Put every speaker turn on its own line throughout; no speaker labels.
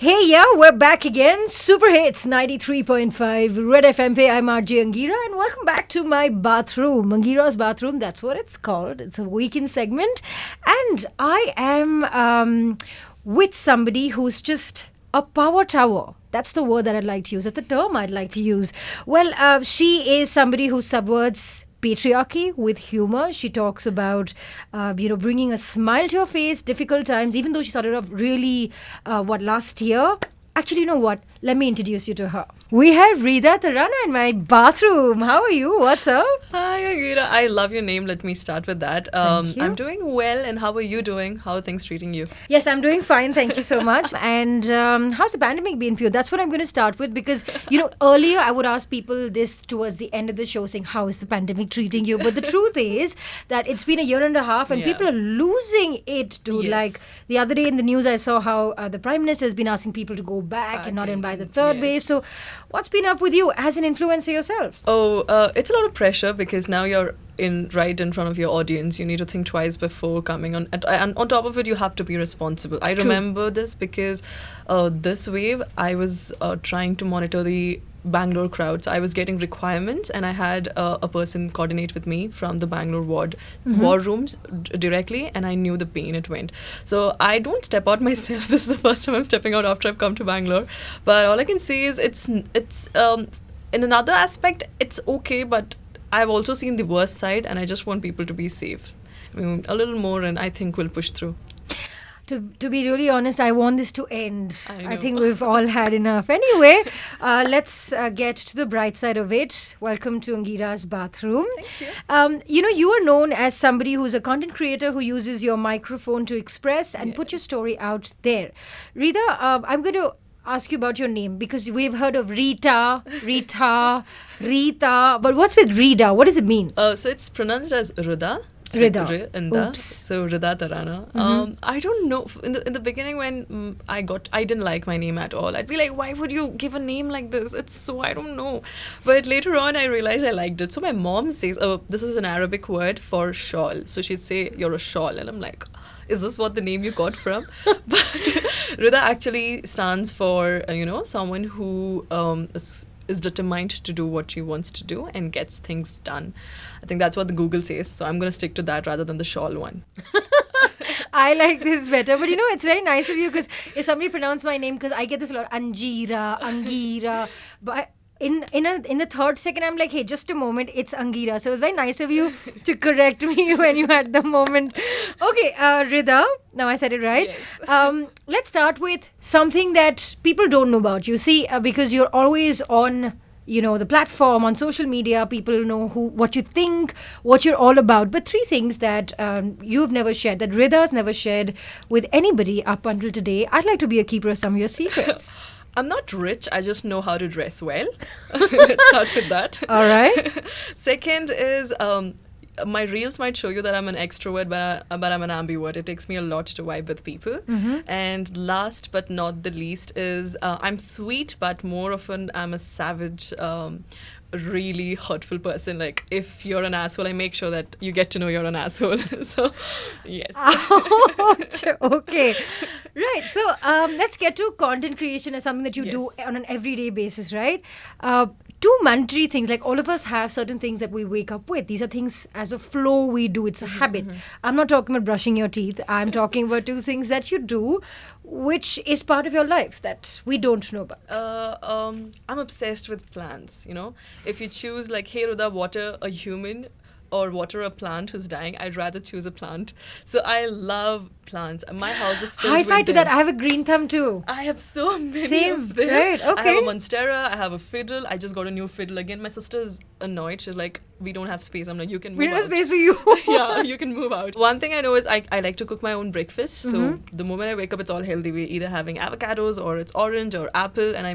Hey, yeah, we're back again. Super Hits 93.5 Red FM pe. I'm RJ Angira and welcome back to my bathroom. Angira's bathroom, that's what it's called. It's a weekend segment. And I am with somebody who's just a power tower. That's the word that I'd like to use. That's the term I'd like to use. Well, she is somebody who subverts patriarchy with humor. She talks about, bringing a smile to your face, difficult times, even though she started off really, last year. Actually, you know what? Let me introduce you to her. We have Rita Tarana in my bathroom. How are you? What's up?
Hi, Agira. I love your name. Let me start with that.
Thank you.
I'm doing well, and how are you doing? How are things treating you?
Yes, I'm doing fine. Thank you so much. And how's the pandemic been for you? That's what I'm going to start with because, earlier I would ask people this towards the end of the show saying, how is the pandemic treating you? But the truth is that it's been a year and a half and
Yeah.
people are losing it, dude.
Yes.
Like the other day in the news, I saw how the Prime Minister has been asking people to go back and not invite the third
yes.
wave. So what's been up with you as an influencer yourself?
It's a lot of pressure because now you're right in front of your audience. You need to think twice before coming on. And on top of it, you have to be responsible. I remember this because this wave, I was trying to monitor the Bangalore crowd. So I was getting requirements and I had a person coordinate with me from the Bangalore war rooms directly, and I knew the pain it went. So I don't step out myself. This is the first time I'm stepping out after I've come to Bangalore. But all I can say is it's in another aspect, it's okay, but I've also seen the worst side, and I just want people to be safe. I mean, a little more, and I think we'll push through.
To be really honest, I want this to end.
I
I
know.
think we've all had enough. Anyway, let's get to the bright side of it. Welcome to Angira's bathroom.
Thank you.
You are known as somebody who's a content creator who uses your microphone to express and put your story out there. Rita, I'm going to ask you about your name because we've heard of Rita, Rita. But what's with Rida? What does it mean?
So it's pronounced as Rida. It's
Rida.
like Rinda.
Oops.
So Rida Tarana. I don't know. In the beginning, when I didn't like my name at all. I'd be like, why would you give a name like this? It's so, I don't know. But later on, I realized I liked it. So my mom says, oh, this is an Arabic word for shawl. So she'd say, you're a shawl. And I'm like, is this what the name you got from? But Rida actually stands for, someone who is determined to do what she wants to do and gets things done. I think that's what the Google says. So I'm going to stick to that rather than the shawl one.
I like this better. But it's very nice of you because if somebody pronounced my name, because I get this a lot, Angira, Angira. But in the third second, I'm like, hey, just a moment, it's Angira. So it's very nice of you to correct me when you had the moment. Okay, Rida, now I said it right.
Yes.
Let's start with something that people don't know about you. See, because you're always on the platform, on social media, people know what you think, what you're all about. But three things that you've never shared, that Rida's never shared with anybody up until today. I'd like to be a keeper of some of your secrets.
I'm not rich. I just know how to dress well. Let's start with that.
All right.
Second is my reels might show you that I'm an extrovert, but I'm an ambivert. It takes me a lot to vibe with people. And last but not the least is I'm sweet, but more often I'm a savage, really hurtful person. Like if you're an asshole, I make sure that you get to know you're an asshole. So, yes.
Ouch. Okay. Right. So let's get to content creation as something that you do
Yes.
on an everyday basis, right? Two mandatory things, like all of us have certain things that we wake up with. These are things as a flow we do. It's a habit. I'm not talking about brushing your teeth. I'm talking about two things that you do, which is part of your life that we don't know about.
I'm obsessed with plants, If you choose like, hey, Ruda, water a human or water a plant who's dying, I'd rather choose a plant. So I love plants. My house is filled
High
with
five to
them.
that. I have a green thumb too.
I have so many
Same,
of them.
right,
I have
okay.
a monstera. I have a fiddle. I just got a new fiddle again. My sister's annoyed. She's like, we don't have space. I'm like, you can move
We don't have
out.
space for you.
Yeah, you can move out. One thing I know is I like to cook my own breakfast. So the moment I wake up, it's all healthy. We're either having avocados or it's orange or apple. And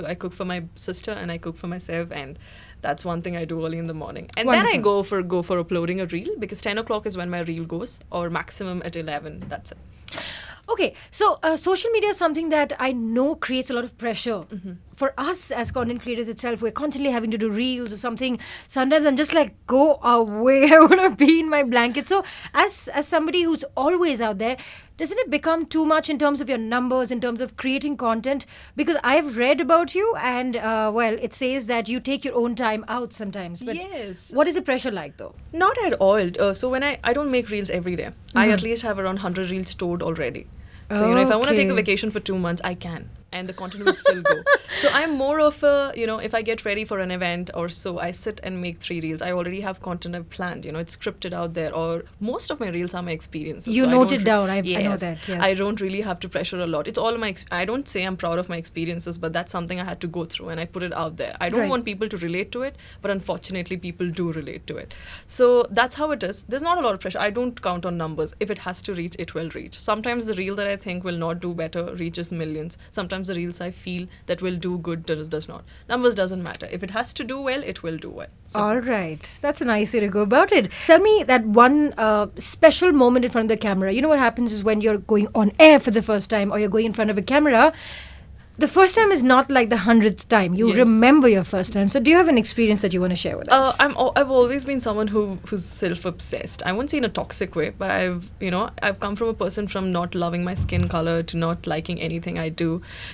I cook for my sister and I cook for myself. And that's one thing I do early in the morning. And then I go for uploading a reel because 10 o'clock is when my reel goes, or maximum at 11. That's it.
Okay, so social media is something that I know creates a lot of pressure for us as content creators itself, we're constantly having to do reels or something. Sometimes I'm just like, go away. I want to be in my blanket. So as somebody who's always out there, doesn't it become too much in terms of your numbers, in terms of creating content? Because I've read about you, and well, it says that you take your own time out sometimes. But
Yes.
what is the pressure like, though?
Not at all. So when I don't make reels every day. I at least have around 100 reels stored already. So, if I want to take a
Okay.
vacation for 2 months, I can. And the content will still go. So I'm more of a, if I get ready for an event or so, I sit and make 3 reels. I already have content I've planned. It's scripted out there. Or most of my reels are my experiences.
You
so
note
I don't
it down. I know
Yes.
that, yes.
I don't really have to pressure a lot. It's all my. I don't say I'm proud of my experiences, but that's something I had to go through, and I put it out there. I don't
Right.
want people to relate to it, but unfortunately, people do relate to it. So that's how it is. There's not a lot of pressure. I don't count on numbers. If it has to reach, it will reach. Sometimes the reel that I think will not do better reaches millions. Sometimes the reels I feel that will do good does not. Numbers doesn't matter. If it has to do well, it will do well.
All right. That's a nice way to go about it. Tell me that one special moment in front of the camera. You know what happens is when you're going on air for the first time or you're going in front of a camera, the first time is not like the 100th time. You
Yes.
remember your first time. So do you have an experience that you want to share with us?
I've always been someone who's self-obsessed. I won't say in a toxic way, but I've come from a person from not loving my skin color to not liking anything I do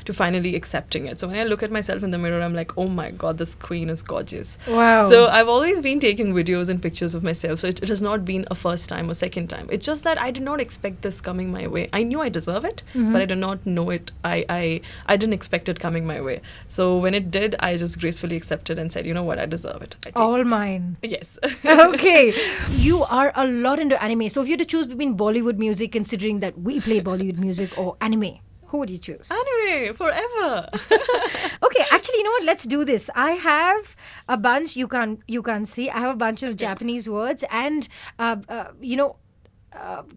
to finally accepting it. So when I look at myself in the mirror, I'm like, oh my god, this queen is gorgeous.
Wow.
So I've always been taking videos and pictures of myself. So it has not been a first time or second time. It's just that I did not expect this coming my way. I knew I deserve it, but I did not know it. I didn't expect it coming my way. So when it did, I just gracefully accepted and said, you know what, I deserve it. I take
All
it.
mine.
Yes.
Okay. You are a lot into anime. So if you had to choose between Bollywood music, considering that we play Bollywood music, or anime, who would you choose?
Anime forever.
Okay, actually, you know what? Let's do this. I have a bunch. You can't see. I have a bunch of Japanese words and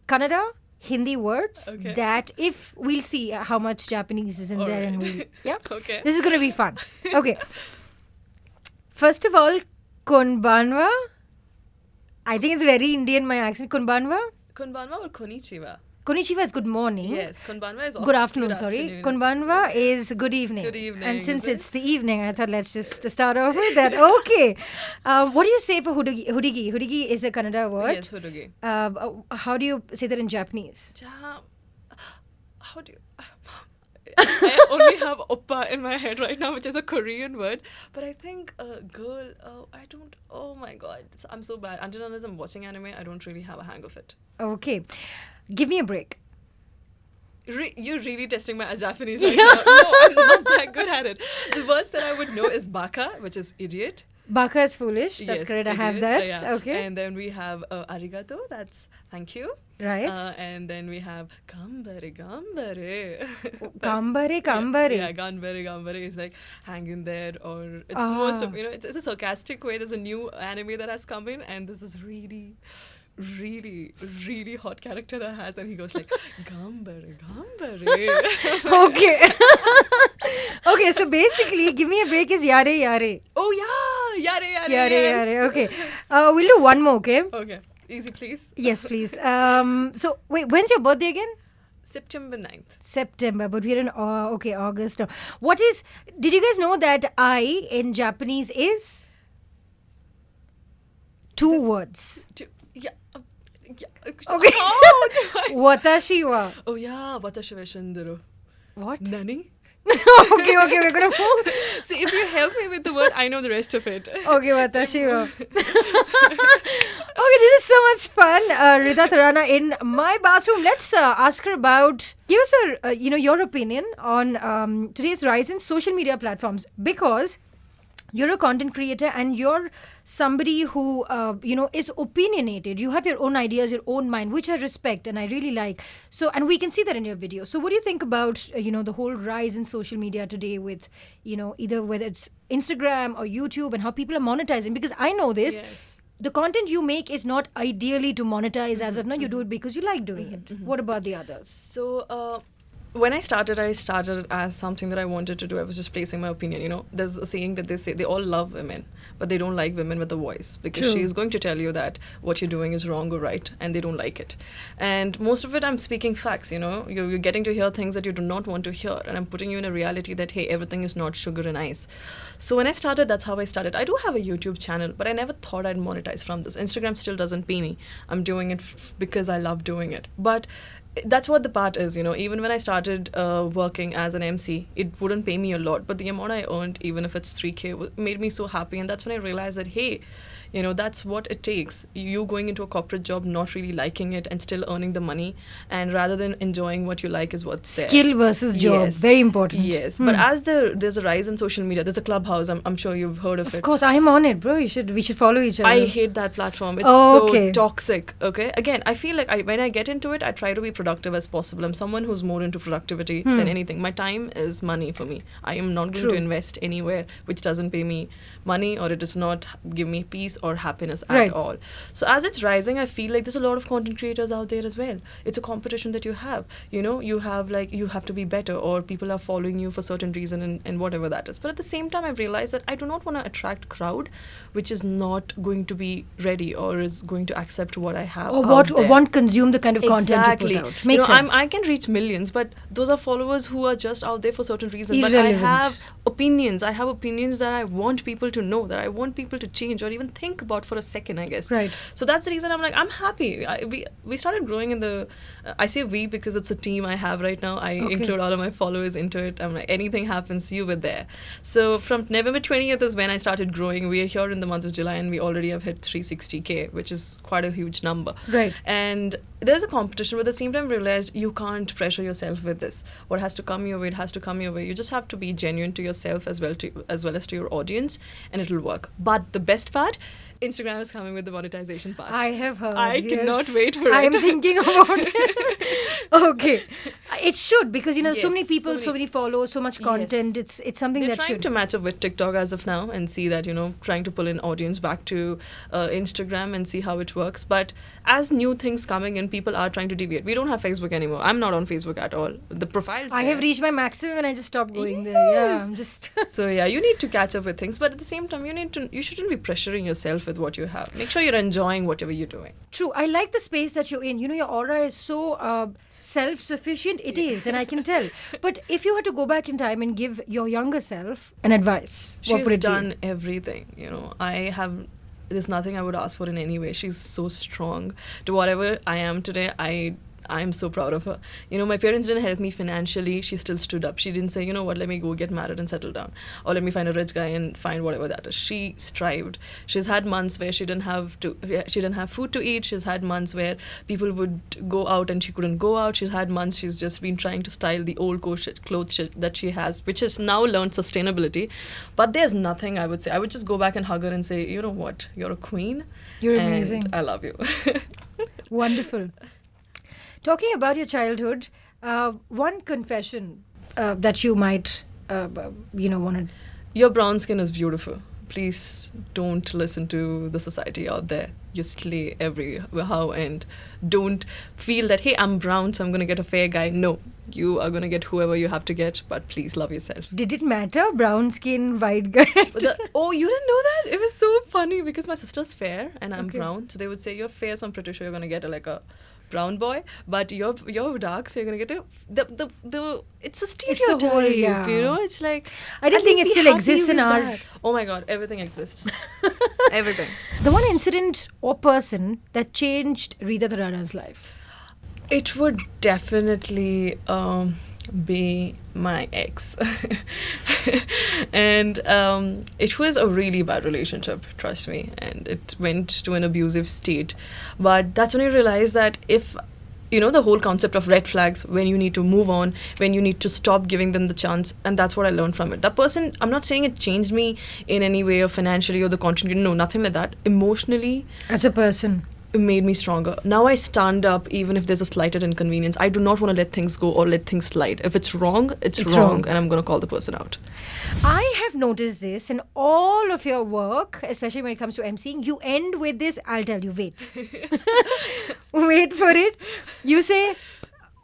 Kannada, Hindi words
Okay.
that if we'll see how much Japanese is in
All
there,
right.
and we'll
Okay.
This is gonna be fun. Okay. First of all, konbanwa. I think it's very Indian, my accent. Konbanwa.
Konbanwa or konnichiwa?
Konnichiwa is good morning.
Yes, konbanwa is
Good afternoon, sorry. Konbanwa is good evening.
Good evening,
And since
is it?
it's the evening, I thought let's just start off with that. Okay. What do you say for hudigi? Hudigi. Hudigi is a Kannada word.
Yes, hudoge.
How do you say that in Japanese?
How do you... I only have oppa in my head right now, which is a Korean word. But I think girl, I don't... Oh my god. I'm so bad. Until unless I'm watching anime, I don't really have a hang of it.
Okay. Give me a break.
You're really testing my Japanese right now. No, I'm not that good at it. The words that I would know is baka, which is idiot.
Baka is foolish. That's
Yes,
correct. I
idiot.
have that.
Yeah.
Okay.
And then we have arigato, that's thank you.
Right.
And then we have gambare, gambare.
Kambare, kambare.
Yeah, gambare, gambare is like hang in there, or it's
Ah.
most of, it's a sarcastic way. There's a new anime that has come in, and this is really, really, really hot character that has, and he goes like gambare, gambare.
Okay. Okay, so basically, give me a break is yare, yare.
Oh yeah, yare, yare,
Yare,
yes.
yare. Okay. We'll do one more, okay?
Okay, easy please.
Yes, please. So, wait, when's your birthday again?
September 9th.
September, but we're in August now. Did you guys know that I in Japanese is two words?
Yeah.
Okay.
How do I?
Watashi wa.
Oh yeah, watashi wa shindero.
What?
Nani?
Okay, we're gonna move.
See, if you help me with the word, I know the rest of it.
Okay, watashi wa. Okay, this is so much fun. Rita Tarana in my bathroom. Let's ask her about. Give us your opinion on today's rise in social media platforms, because you're a content creator and you're somebody who is opinionated. You have your own ideas, your own mind, which I respect and I really like. So, and we can see that in your video. So what do you think about the whole rise in social media today with either whether it's Instagram or YouTube and how people are monetizing? Because I know this.
Yes.
The content you make is not ideally to monetize as of now. You do it because you like doing it. What about the others?
So, when I started as something that I wanted to do. I was just placing my opinion. There's a saying that they say they all love women, but they don't like women with a voice, because
True.
she is going to tell you that what you're doing is wrong or right, and they don't like it. And most of it, I'm speaking facts, you're getting to hear things that you do not want to hear, and I'm putting you in a reality that, hey, everything is not sugar and ice. So when I started, that's how I started. I do have a YouTube channel, but I never thought I'd monetize from this. Instagram still doesn't pay me. I'm doing it because I love doing it. But that's what the part is, even when I started working as an MC, it wouldn't pay me a lot, but the amount I earned, even if it's 3K, made me so happy. And that's when I realized that, hey, that's what it takes. You going into a corporate job, not really liking it and still earning the money, and rather than enjoying what you like is what's there.
Skill versus job,
Yes.
very important.
Yes, but as there's a rise in social media, there's a Clubhouse, I'm sure you've heard of it.
Of course, I'm on it, bro. We should follow each other.
I hate that platform. It's
okay.
so toxic. Okay. Again, I feel like when I get into it, I try to be productive as possible. I'm someone who's more into productivity than anything. My time is money for me. I am not going to invest anywhere which doesn't pay me money, or it does not give me peace or happiness at all. So as it's rising, I feel like there's a lot of content creators out there as well. It's a competition that you have. You have to be better, or people are following you for certain reason, and whatever that is. But at the same time, I've realized that I do not want to attract crowd which is not going to be ready or is going to accept what I have.
Or won't consume the kind of content you put out. Makes sense.
I can reach millions, but those are followers who are just out there for certain reasons.
Irrelevant.
But I have opinions. I have opinions that I want people to know, that I want people to change or even think about for a second, I guess.
Right.
So that's the reason I'm like, I'm happy. We started growing in the, I say we because it's a team I have right now. I include all of my followers into it. I'm like, anything happens, you were there. So from November 20th is when I started growing. We are here in the month of July, and we already have hit 360K, which is quite a huge number.
Right.
And there's a competition, but at the same time realized you can't pressure yourself with this. What has to come your way, it has to come your way. You just have to be genuine to yourself as well as to your audience, and it'll work. But the best part, Instagram is coming with the monetization part.
I have heard.
I cannot wait for it.
I am thinking about it. Okay. It should, because so many people, so many followers, so much content.
Yes.
It's something
They're
that should.
trying to match up with TikTok as of now and see that, trying to pull in audience back to Instagram and see how it works. But as new things coming in, people are trying to deviate. We don't have Facebook anymore. I'm not on Facebook at all. The profiles
I
there.
have reached my maximum and I just stopped going there. Yeah, I'm just.
So yeah, you need to catch up with things, but at the same time, you shouldn't be pressuring yourself with what you have. Make sure you're enjoying whatever you're doing.
True. I like the space that you're in. Your aura is so self-sufficient. It is, and I can tell. But if you had to go back in time and give your younger self an advice, what would
She's
it
done
be?
everything. There's nothing I would ask for in any way. She's so strong. To whatever I am today, I'm so proud of her. My parents didn't help me financially. She still stood up. She didn't say, let me go get married and settle down. Or let me find a rich guy and find whatever that is. She strived. She's had months where she didn't have food to eat. She's had months where people would go out and she couldn't go out. She's had months she's just been trying to style the old clothes that she has, which has now learned sustainability. But there's nothing I would say. I would just go back and hug her and say, you know what? You're a queen.
You're
and
amazing.
I love you.
Wonderful. Talking about your childhood, one confession that you might, want to.
Your brown skin is beautiful. Please don't listen to the society out there. You slay everyhow, and don't feel that, hey, I'm brown, so I'm going to get a fair guy. No, you are going to get whoever you have to get, but please love yourself.
Did it matter? Brown skin, white guy?
You didn't know that? It was so funny because my sister's fair and I'm brown. So they would say, you're fair, so I'm pretty sure you're going to get a brown boy, but you're dark, so you're gonna get it's a stereotype.
It's the whole,
it's like,
I didn't think it still exists in our.
that. Oh my god, everything exists. Everything.
The one incident or person that changed Rita Tharana's life.
It would definitely be my ex. And it was a really bad relationship, trust me, and it went to an abusive state. But that's when I realized that if the whole concept of red flags, when you need to move on, when you need to stop giving them the chance, and that's what I learned from it. That person, I'm not saying it changed me in any way or financially or the content, no, nothing like that. Emotionally,
as a person,
it made me stronger. Now I stand up even if there's a slighted inconvenience. I do not want to let things go or let things slide. If it's wrong, it's wrong, and I'm going to call the person out.
I have noticed this in all of your work, especially when it comes to emceeing. You end with this, I'll tell you, wait. Wait for it. You say,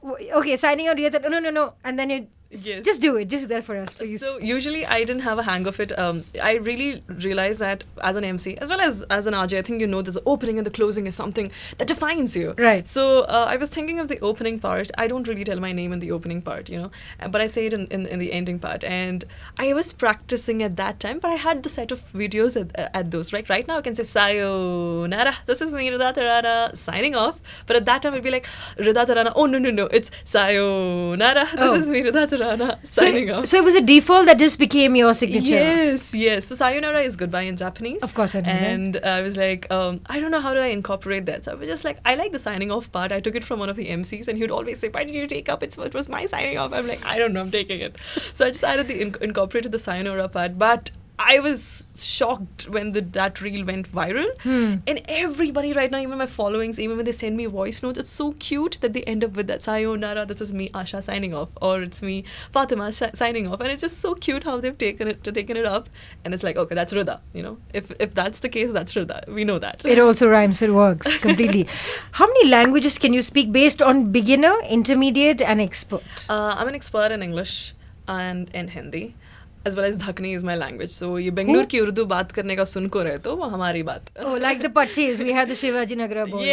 okay, signing out, no. And then
Yes.
Just do it. Just do that for us, please.
So usually I didn't have a hang of it. I really realized that as an MC as well as an RJ, I think there's the opening and the closing is something that defines you.
Right.
So I was thinking of the opening part. I don't really tell my name in the opening part, but I say it in the ending part. And I was practicing at that time, but I had the set of videos at those. Right now I can say Sayonara. This is me, Ridha Tarana, signing off. But at that time it'd be like Ridha Tarana. Oh no, it's Sayonara. This is me, Ridha Tarana, signing off.
So it was a default that just became your signature.
Yes. So sayonara is goodbye in Japanese.
Of course, I know
and that. I was like, I don't know how did I incorporate that. So I was just like, I like the signing off part. I took it from one of the MCs, and he would always say, "Why did you take up? It was my signing off." I'm like, I don't know, I'm taking it. So I decided to incorporated the sayonara part, but I was shocked when that reel went viral. And everybody right now, even my followings, even when they send me voice notes, it's so cute that they end up with that sayonara, this is me, Asha, signing off, or it's me, Fatima, signing off. And it's just so cute how they've taken it up. And it's like, okay, that's Ridha. If that's the case, that's Ridha. We know that.
It also rhymes. It works completely. How many languages can you speak based on beginner, intermediate, and expert?
I'm an expert in English and in Hindi. As well as Dhakkani is my language. So ये बेंगलुरु की उर्दू बात करने का सुन को रहे तो वो हमारी बात.
Oh, like the Pattis. We had the Shivaji Nagara boys.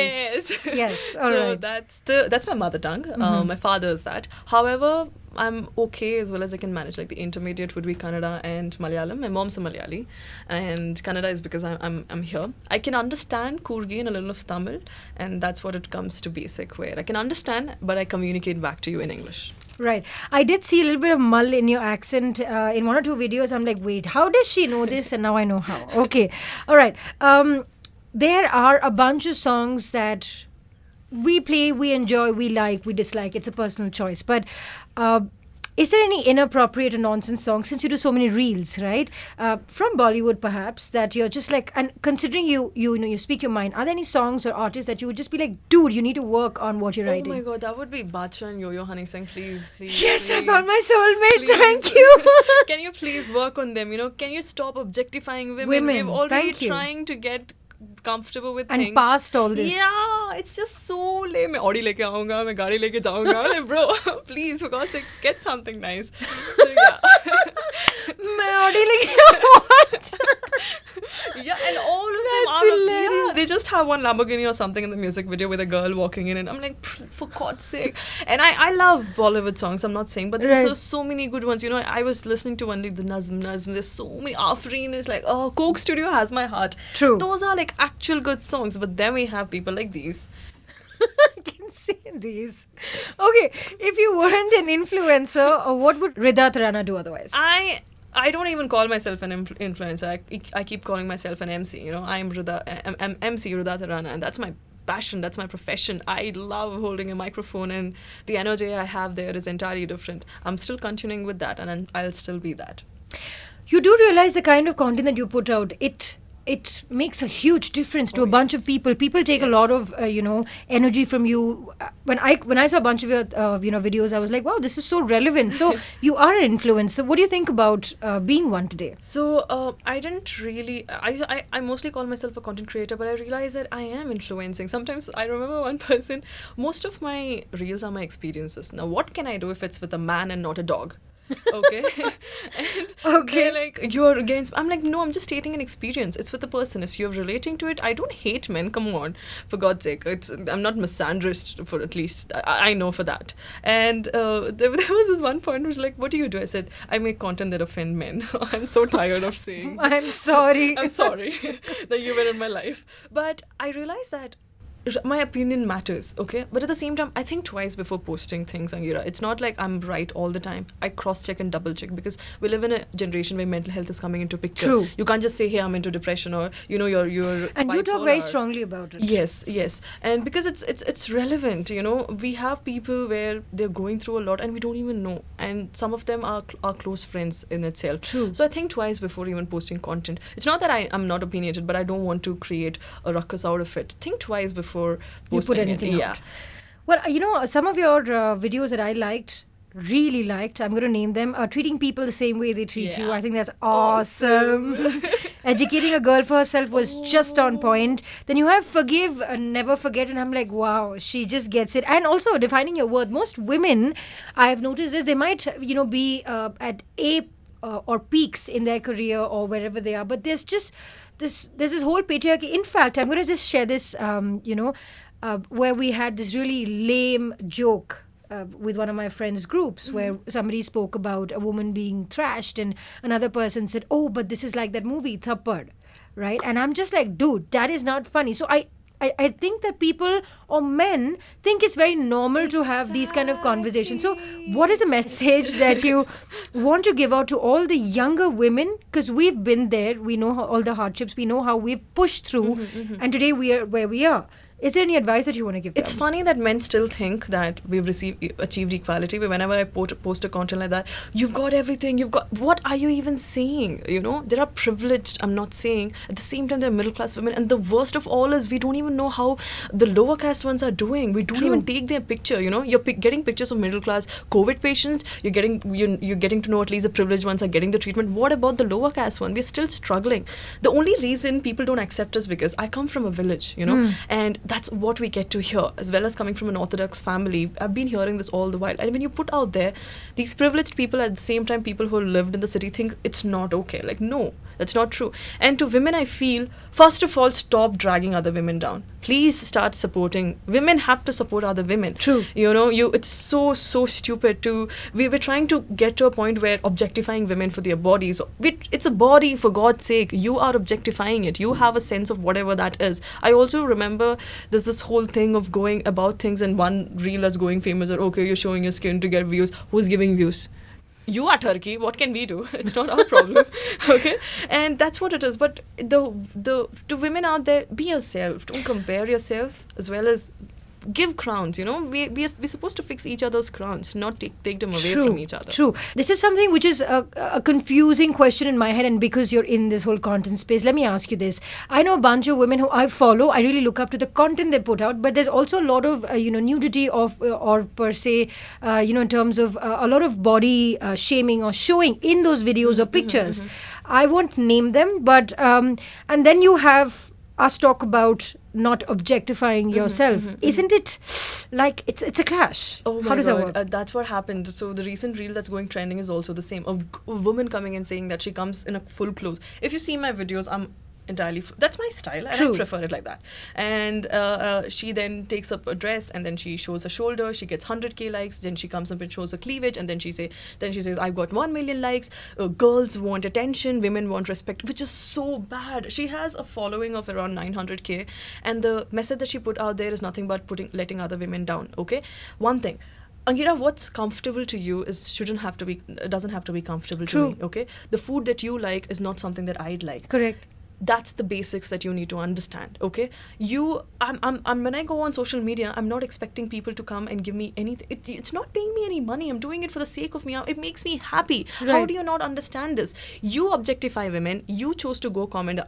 Yes. All right.
So that's my mother tongue. My father is that. However, I'm okay as well as I can manage. Like the intermediate would be Kannada and Malayalam. My mom's a Malayali, and Kannada is because I'm here. I can understand Kurgi and a little of Tamil, and that's what it comes to basic, where I can understand, but I communicate back to you in English.
Right. I did see a little bit of mull in your accent in one or two videos. I'm like, wait, how does she know this? And now I know how. Okay. All right. There are a bunch of songs that we play, we enjoy, we like, we dislike. It's a personal choice. But is there any inappropriate or nonsense songs, since you do so many reels, right? From Bollywood, perhaps, that you're just like, and considering you speak your mind, are there any songs or artists that you would just be like, dude, you need to work on what you're writing?
Oh my God, that would be Bacha and Yo-Yo Honey Singh, please.
Yes,
please.
I found my soulmate.
Please.
Thank you.
Can you please work on them? Can you stop objectifying women?
Women,
We're already
thank you.
trying to get comfortable with
And
things.
past all this.
Yeah, it's just so lame. मैं Audi लेके आऊँगा, मैं गाड़ी लेके जाऊँगा. Like, bro, please, for God's sake, get something nice. So yeah.
मैं Audi लेके what?
Yeah, and all of them
That's
are
hilarious.
they just have one Lamborghini or something in the music video with a girl walking in, and I'm like, for God's sake. And I love Bollywood songs, I'm not saying, but there's
Right.
so many good ones. I was listening to only the Nazm. There's so many. Afreen is like, oh, Coke Studio has my heart.
True.
Those are like actual good songs, but then we have people like these.
I can see these. Okay, if you weren't an influencer, what would Ridha Tarana do otherwise?
I don't even call myself an influencer. I keep calling myself an MC. I'm MC Ridha Tarana, and that's my passion. That's my profession. I love holding a microphone, and the energy I have there is entirely different. I'm still continuing with that, and I'll still be that.
You do realize the kind of content that you put out, it makes a huge difference to a bunch of people. People take a lot of energy from you. When I saw a bunch of your videos, I was like, wow, this is so relevant. So you are an influencer. What do you think about being one today?
So I didn't really. I mostly call myself a content creator, but I realized that I am influencing. Sometimes I remember one person. Most of my reels are my experiences. Now, what can I do if it's with a man and not a dog? Okay. And
Okay.
they're like, you're against. I'm like, no, I'm just stating an experience. It's with the person. If you're relating to it, I don't hate men. Come on, for God's sake. I'm not misandrist, for at least I know for that. And there was this one point which was like, what do you do? I said, I make content that offend men. I'm so tired of saying.
I'm sorry.
I'm sorry that you were in my life. But I realized that my opinion matters, okay? But at the same time, I think twice before posting things, Angira. It's not like I'm right all the time. I cross-check and double-check, because we live in a generation where mental health is coming into picture.
True.
You can't just say, hey, I'm into depression, or, you're
And you talk very strongly about it.
Yes. And because it's relevant, we have people where they're going through a lot and we don't even know. And some of them are close friends in itself.
True.
So I think twice before even posting content. It's not that I'm not opinionated, but I don't want to create a ruckus out of it. Think twice before
You
posting
put anything
it.
out. Well, some of your videos that I really liked, I'm going to name them, treating people the same way they treat you.
Yeah.
I think that's awesome. Educating a girl for herself was just on point. Then you have forgive and never forget, and I'm like, wow, she just gets it. And also defining your worth. Most women, I've noticed is they might, be at a or peaks in their career or wherever they are, but there's this whole patriarchy. In fact, I'm going to just share this, where we had this really lame joke with one of my friends' groups where somebody spoke about a woman being trashed and another person said, oh, but this is like that movie, Thappad, right? And I'm just like, dude, that is not funny. So I think that people or men think it's very normal to have these kind of conversations. So what is a message that you want to give out to all the younger women? Because we've been there. We know all the hardships. We know how we've pushed through. And today we are where we are. Is there any advice that you want to give them?
It's funny that men still think that we've achieved equality, but whenever I post a content like that, you've got everything, what are you even saying? There are privileged, I'm not saying, at the same time there are middle class women, and the worst of all is we don't even know how the lower caste ones are doing. We don't even take their picture, you're getting pictures of middle class COVID patients, you're getting to know at least the privileged ones are getting the treatment. What about the lower caste one? We're still struggling. The only reason people don't accept us because I come from a village, and that's what we get to hear, as well as coming from an orthodox family. I've been hearing this all the while. And when you put out there, these privileged people, at the same time, people who lived in the city think it's not okay. Like, no, that's not true. And to women, I feel, first of all, stop dragging other women down. Please start supporting. Women have to support other women.
True.
It's so stupid we're trying to get to a point where objectifying women for their bodies. It's a body, for God's sake. You are objectifying it. You have a sense of whatever that is. I also remember there's this whole thing of going about things, and one reel is going famous, or okay, you're showing your skin to get views. Who's giving views? You are Turkey. What can we do? It's not our problem. Okay, and that's what it is. But the to women out there, be yourself. Don't compare yourself, as well as give crowns. We're supposed to fix each other's crowns, not take them away from each other.
True. This is something which is a confusing question in my head, and because you're in this whole content space, let me ask you this. I know a bunch of women who I follow. I really look up to the content they put out, but there's also a lot of nudity of or per se, in terms of a lot of body shaming or showing in those videos or pictures. I won't name them, but and then you have us talk about not objectifying yourself. Isn't it like it's a clash?
Oh my
How does
God.
that work?
That's what happened. So the recent reel that's going trending is also the same. A woman coming and saying that she comes in a full clothes. If you see my videos, I'm entirely that's my style, and
True.
I prefer it like that. And she then takes up a dress, and then she shows her shoulder. She gets 100k likes. Then she comes up and shows her cleavage, and then she says, I've got 1 million likes. Girls want attention, women want respect, which is so bad. She has a following of around 900k, and the message that she put out there is nothing but letting other women down. Okay, one thing. Angira, what's comfortable to you doesn't have to be comfortable
True.
to me. Okay, the food that you like is not something that I'd like.
Correct.
That's the basics that you need to understand. Okay, I'm when I go on social media, I'm not expecting people to come and give me anything. It's not paying me any money. I'm doing it for the sake of me. It makes me happy.
Right.
How do you not understand this? You objectify women. You chose to go comment.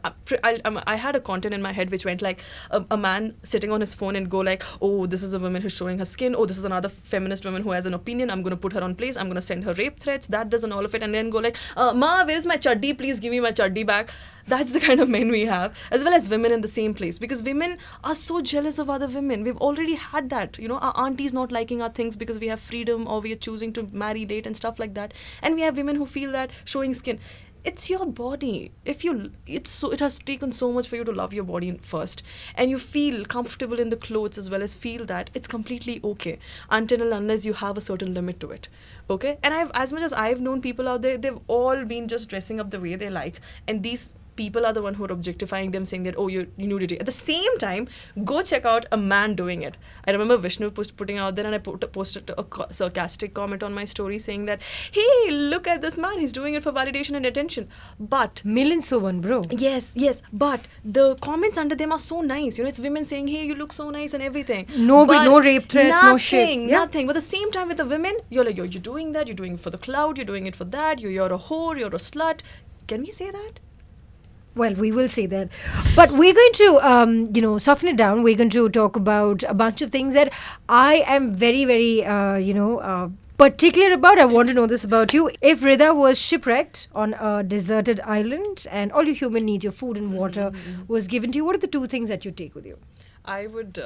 I had a content in my head which went like a man sitting on his phone and go like, oh, this is a woman who's showing her skin. Oh, this is another feminist woman who has an opinion. I'm going to put her on place. I'm going to send her rape threats. That does and all of it. And then go like, ma, where is my chaddi? Please give me my chaddi back. That's the kind of men we have, as well as women in the same place, because women are so jealous of other women. We've already had that, our aunties not liking our things because we have freedom, or we are choosing to marry late and stuff like that. And we have women who feel that showing skin. It's your body. It has taken so much for you to love your body first, and you feel comfortable in the clothes, as well as feel that it's completely okay until and unless you have a certain limit to it. Okay, and as much as I've known people out there, they've all been just dressing up the way they like, and these people are the one who are objectifying them, saying that, oh, you're nudity. At the same time, go check out a man doing it. I remember Vishnu putting out there, and I posted a sarcastic comment on my story saying that, hey, look at this man, he's doing it for validation and attention. But
Millions so one, bro.
yes, but the comments under them are so nice. It's women saying, hey, you look so nice and everything.
No rape threats, no shit.
Nothing. But at the same time, with the women, you're like, you're doing that, you're doing it for the clout, you're doing it for that, you're a whore, you're a slut. Can we say that?
Well, we will say that. But we're going to, soften it down. We're going to talk about a bunch of things that I am very, very, particular about? I want to know this about you. If Rida was shipwrecked on a deserted island and all your human needs, your food and water, was given to you, what are the two things that you take with you?
I would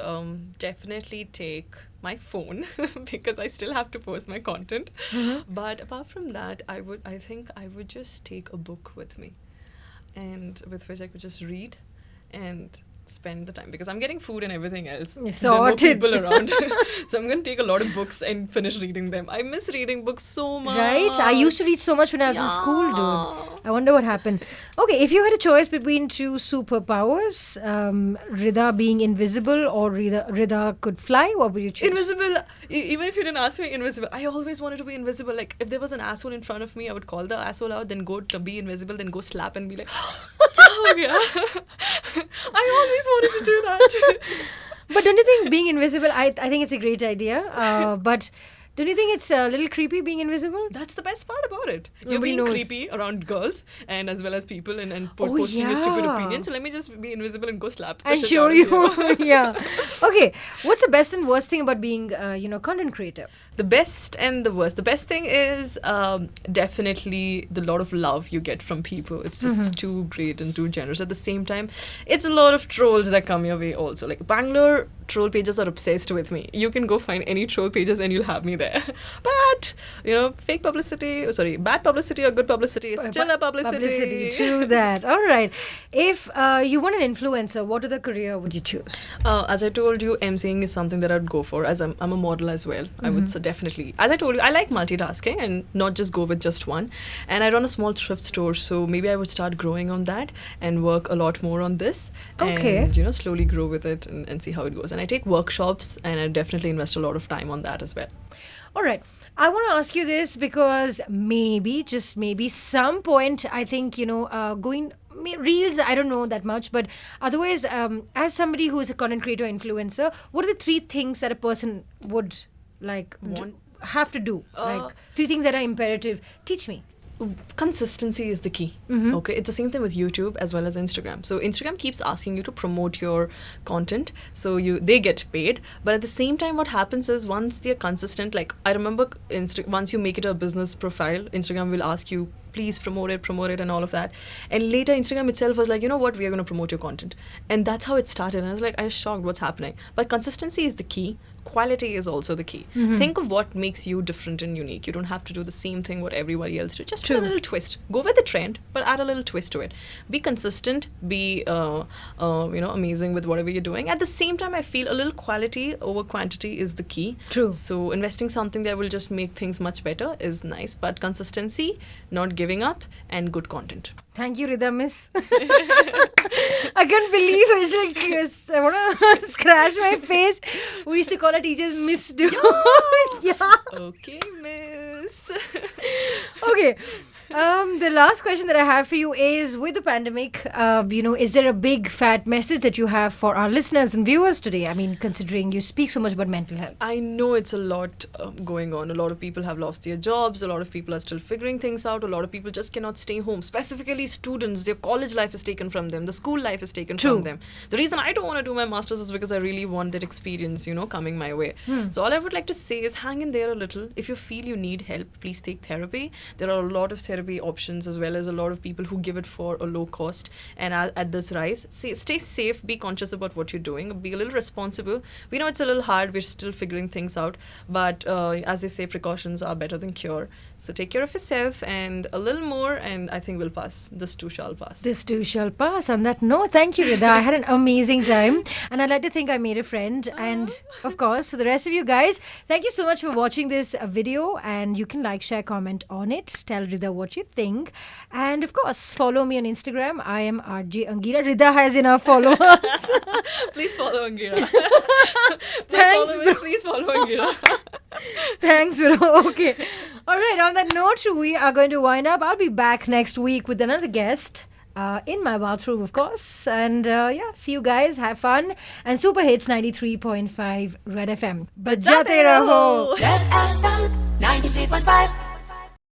definitely take my phone because I still have to post my content. But apart from that, I think I would just take a book with me, and with which I could just read and spend the time, because I'm getting food and everything else. There are no
Sorted.
people around. So I'm going to take a lot of books and finish reading them. I miss reading books so much.
Right? I used to read so much when I was in school, dude. I wonder what happened. Okay, if you had a choice between two superpowers, Rida being invisible or Rida could fly, what would you choose?
Invisible. Even if you didn't ask me, invisible. I always wanted to be invisible. Like, if there was an asshole in front of me, I would call the asshole out, then go to be invisible, then go slap and be like, oh yeah. I always wanted to do that.
But don't you think being invisible, I think it's a great idea. But don't you think it's a little creepy being invisible?
That's the best part about it. You're
Nobody
being
knows.
creepy around girls and as well as people and
Oh,
posting your stupid
yeah.
opinion. So let me just be invisible and go slap the
And
shit
show
out of
you. Yeah. Okay. What's the best and worst thing about being, content creator?
The best and the worst. The best thing is definitely the lot of love you get from people. It's just too great and too generous. At the same time, it's a lot of trolls that come your way also. Like, Bangalore troll pages are obsessed with me. You can go find any troll pages and you'll have me there. But, fake publicity, bad publicity or good publicity is still a publicity.
True that. All right. If you want an influencer, what other career would you choose?
As I told you, emceeing is something that I'd go for, as I'm a model as well. I would definitely. As I told you, I like multitasking and not just go with just one. And I run a small thrift store, so maybe I would start growing on that and work a lot more on this.
Okay.
And, slowly grow with it and see how it goes. And I take workshops and I definitely invest a lot of time on that as well.
All right. I want to ask you this because maybe, just maybe, some point, I think, going reels, I don't know that much, but otherwise, as somebody who is a content creator, influencer, what are the three things that a person would have to do? Like, three things that are imperative. Teach me.
Consistency is the key. Okay, it's the same thing with YouTube as well as Instagram. So Instagram keeps asking you to promote your content, so they get paid, but at the same time what happens is, once they're consistent, like, I remember once you make it a business profile, Instagram will ask you, please promote it and all of that, and later Instagram itself was like, you know what, we are going to promote your content. And that's how it started, and I was like, I was shocked what's happening. But consistency is the key. Quality is also the key. Think of what makes you different and unique. You don't have to do the same thing what everybody else do. Just put a little twist. Go with the trend, but add a little twist to it. Be consistent. Be amazing with whatever you're doing. At the same time, I feel a little quality over quantity is the key.
True.
So investing something that will just make things much better is nice, but consistency, not giving up, and good content.
Thank you, Rida Miss. I can't believe it. It's like, yes, I want to scratch my face. We used to call our teachers Miss Dude. Yeah.
Okay, miss.
Okay. The last question that I have for you is, with the pandemic, is there a big fat message that you have for our listeners and viewers today? I mean, considering you speak so much about mental health.
I know it's a lot going on. A lot of people have lost their jobs. A lot of people are still figuring things out. A lot of people just cannot stay home. Specifically students, their college life is taken from them. The school life is taken from them. The reason I don't want to do my master's is because I really want that experience, coming my way. So all I would like to say is, hang in there a little. If you feel you need help, please take therapy. There are a lot of therapy options, as well as a lot of people who give it for a low cost. And at this rise, stay safe, be conscious about what you're doing, be a little responsible. We know it's a little hard, we're still figuring things out, but as they say, precautions are better than cure. So take care of yourself and a little more, and I think we'll pass. This too shall pass.
This too shall pass. On that note, thank you, Rida. I had an amazing time, and I'd like to think I made a friend. And of course, for the rest of you guys, thank you so much for watching this video, and you can like, share, comment on it. Tell Rida what you think, and of course, follow me on Instagram. I am RJ Angira. Rida has enough followers.
Please follow Angira.
Thanks, bro.
Please follow Angira.
Thanks, bro. Okay. All right. On that note, we are going to wind up. I'll be back next week with another guest. In my bathroom, of course. And see you guys. Have fun. And Super Hits 93.5 Red FM. Bajate raho.
Red FM 93.5